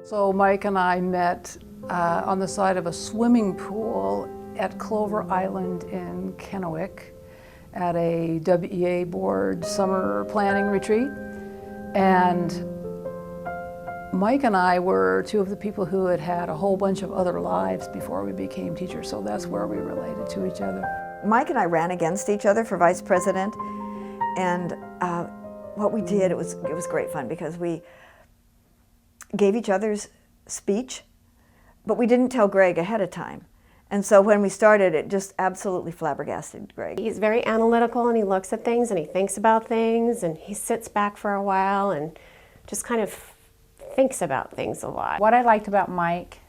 So Mike and I met on the side of a swimming pool at Clover Island in Kennewick at a WEA board summer planning retreat. And Mike and I were two of the people who had had a whole bunch of other lives before we became teachers, so that's where we related to each other. Mike and I ran against each other for vice president, and what we did, it was great fun because we gave each other's speech, but we didn't tell Greg ahead of time. And so when we started, it just absolutely flabbergasted Greg. He's very analytical, and he looks at things and he thinks about things, and he sits back for a while and just kind of thinks about things a lot. What I liked about Mike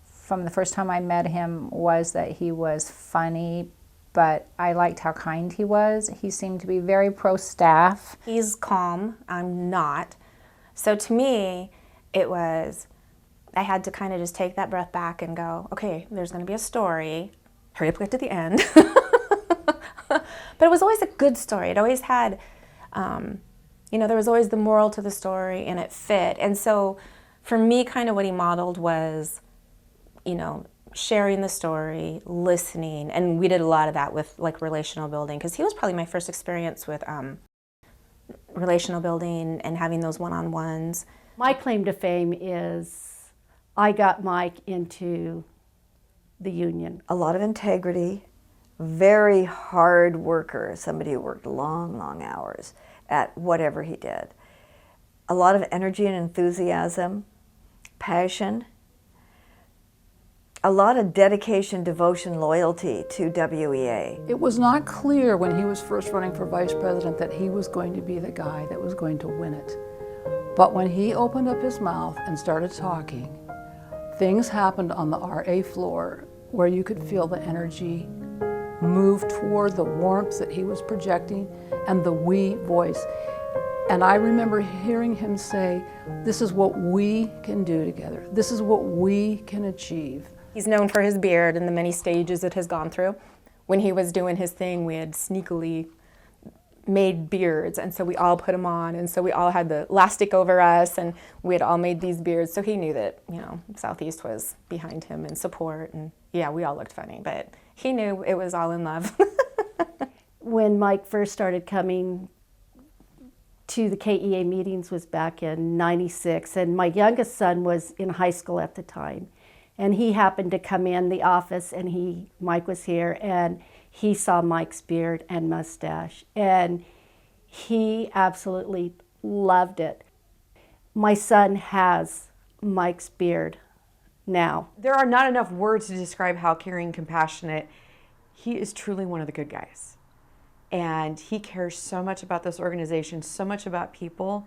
from the first time I met him was that he was funny, but I liked how kind he was. He seemed to be very pro-staff. He's calm, I'm not. So to me, it was, I had to kind of just take that breath back and go, okay, there's going to be a story. Hurry up, get to the end. But it was always a good story. It always had, you know, there was always the moral to the story, and it fit. And so for me, kind of what he modeled was, you know, sharing the story, listening, and we did a lot of that with like relational building, because he was probably my first experience with relational building and having those one-on-ones. My claim to fame is I got Mike into the union. A lot of integrity, very hard worker, somebody who worked long, long hours at whatever he did. A lot of energy and enthusiasm, passion, a lot of dedication, devotion, loyalty to WEA. It was not clear when he was first running for vice president that he was going to be the guy that was going to win it. But when he opened up his mouth and started talking, things happened on the RA floor where you could feel the energy move toward the warmth that he was projecting and the we voice. And I remember hearing him say, this is what we can do together. This is what we can achieve. He's known for his beard and the many stages it has gone through. When he was doing his thing, we had sneakily made beards, and so we all put them on, and so we all had the elastic over us, and we had all made these beards, so he knew that, you know, Southeast was behind him in support, and yeah, we all looked funny, but he knew it was all in love. When Mike first started coming to the KEA meetings was back in '96, and my youngest son was in high school at the time, and he happened to come in the office, and Mike was here, and he saw Mike's beard and mustache, and he absolutely loved it. My son has Mike's beard now. There are not enough words to describe how caring, compassionate. He is truly one of the good guys. And he cares so much about this organization, so much about people,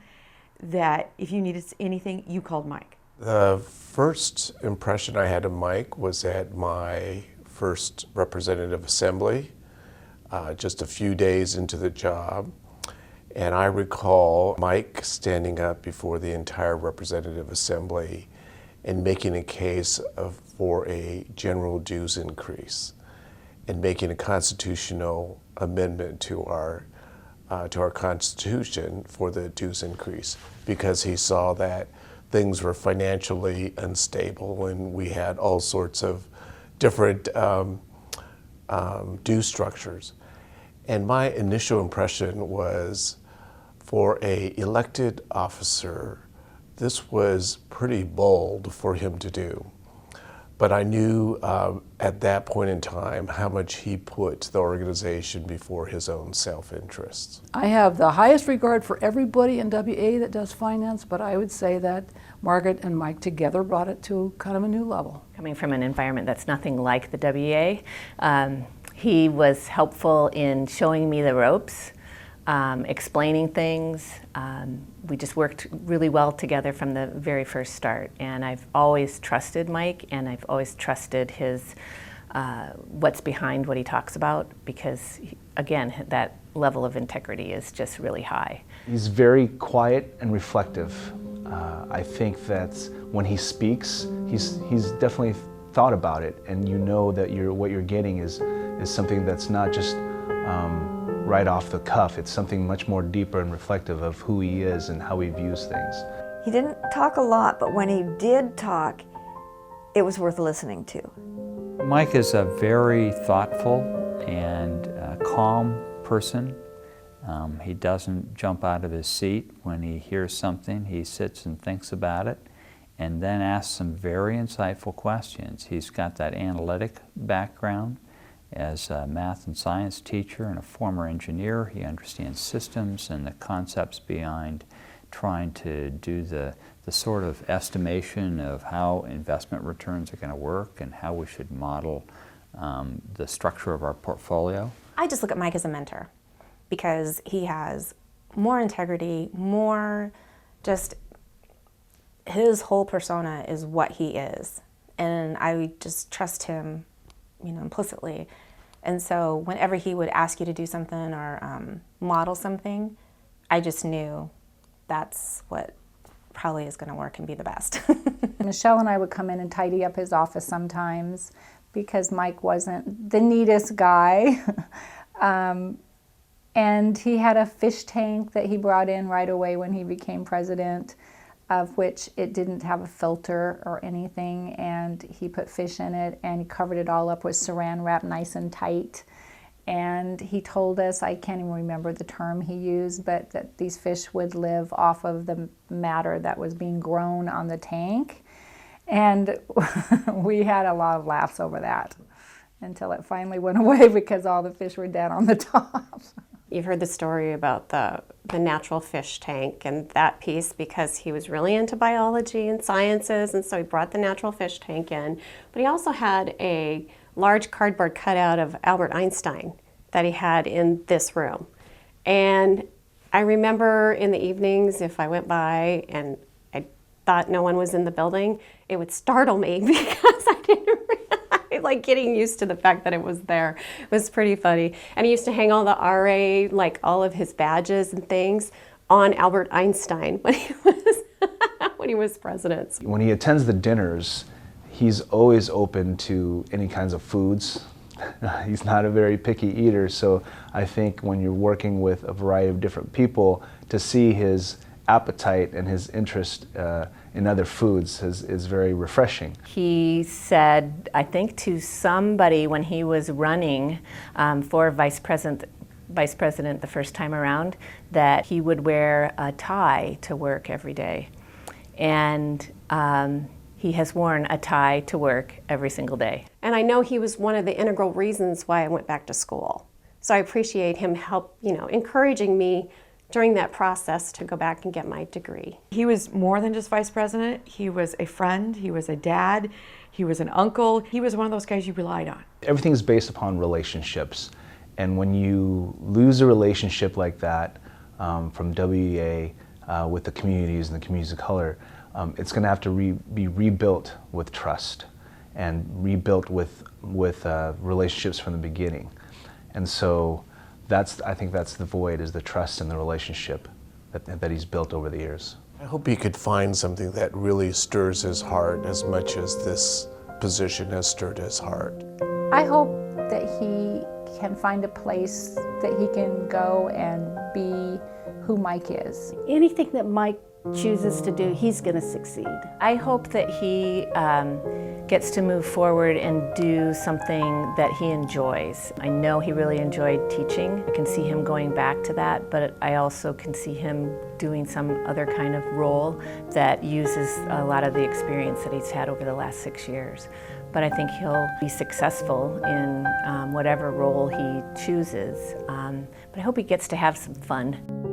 that if you needed anything, you called Mike. The first impression I had of Mike was at my first representative assembly, just a few days into the job. And I recall Mike standing up before the entire representative assembly and making a case for a general dues increase and making a constitutional amendment to our Constitution for the dues increase, because he saw that things were financially unstable and we had all sorts of different due structures. And my initial impression was, for an elected officer, this was pretty bold for him to do. But I knew at that point in time how much he put the organization before his own self-interest. I have the highest regard for everybody in WA that does finance, but I would say that Margaret and Mike together brought it to kind of a new level. Coming from an environment that's nothing like the WA, he was helpful in showing me the ropes, explaining things. We just worked really well together from the very first start, and I've always trusted Mike, and I've always trusted his what's behind what he talks about, because again, that level of integrity is just really high. He's very quiet and reflective. I think that when he speaks, he's definitely thought about it, and you know that what you're getting is something that's not just right off the cuff. It's something much more deeper and reflective of who he is and how he views things. He didn't talk a lot, but when he did talk, it was worth listening to. Mike is a very thoughtful and calm person. He doesn't jump out of his seat when he hears something. He sits and thinks about it and then asks some very insightful questions. He's got that analytic background as a math and science teacher and a former engineer. He understands systems and the concepts behind trying to do the sort of estimation of how investment returns are going to work and how we should model the structure of our portfolio. I just look at Mike as a mentor because he has more integrity, more just his whole persona is what he is. And I just trust him, implicitly. And so whenever he would ask you to do something or model something, I just knew that's what probably is going to work and be the best. Michelle and I would come in and tidy up his office sometimes because Mike wasn't the neatest guy. And he had a fish tank that he brought in right away when he became president, of which it didn't have a filter or anything, and he put fish in it and he covered it all up with saran wrap nice and tight. And he told us, I can't even remember the term he used, but that these fish would live off of the matter that was being grown on the tank. And we had a lot of laughs over that until it finally went away because all the fish were dead on the top. You've heard the story about the natural fish tank and that piece because he was really into biology and sciences, and so he brought the natural fish tank in. But he also had a large cardboard cutout of Albert Einstein that he had in this room. And I remember in the evenings, if I went by and I thought no one was in the building, it would startle me because I didn't realize, like getting used to the fact that it was there. It was pretty funny. And he used to hang all the RA, like all of his badges and things on Albert Einstein when he was president. When he attends the dinners, he's always open to any kinds of foods. He's not a very picky eater, so I think when you're working with a variety of different people, to see his appetite and his interest in other foods is very refreshing. He said, I think to somebody when he was running for vice president the first time around, that he would wear a tie to work every day. And he has worn a tie to work every single day. And I know he was one of the integral reasons why I went back to school. So I appreciate him encouraging me during that process to go back and get my degree. He was more than just vice president. He was a friend, he was a dad, he was an uncle. He was one of those guys you relied on. Everything's based upon relationships. And when you lose a relationship like that from WEA with the communities and the communities of color, it's going to have to be rebuilt with trust and rebuilt with relationships from the beginning. And so I think that's the void, is the trust and the relationship that he's built over the years. I hope he could find something that really stirs his heart as much as this position has stirred his heart. I hope that he can find a place that he can go and be who Mike is. Anything that Mike chooses to do, he's going to succeed. I hope that he gets to move forward and do something that he enjoys. I know he really enjoyed teaching. I can see him going back to that, but I also can see him doing some other kind of role that uses a lot of the experience that he's had over the last 6 years. But I think he'll be successful in whatever role he chooses. But I hope he gets to have some fun.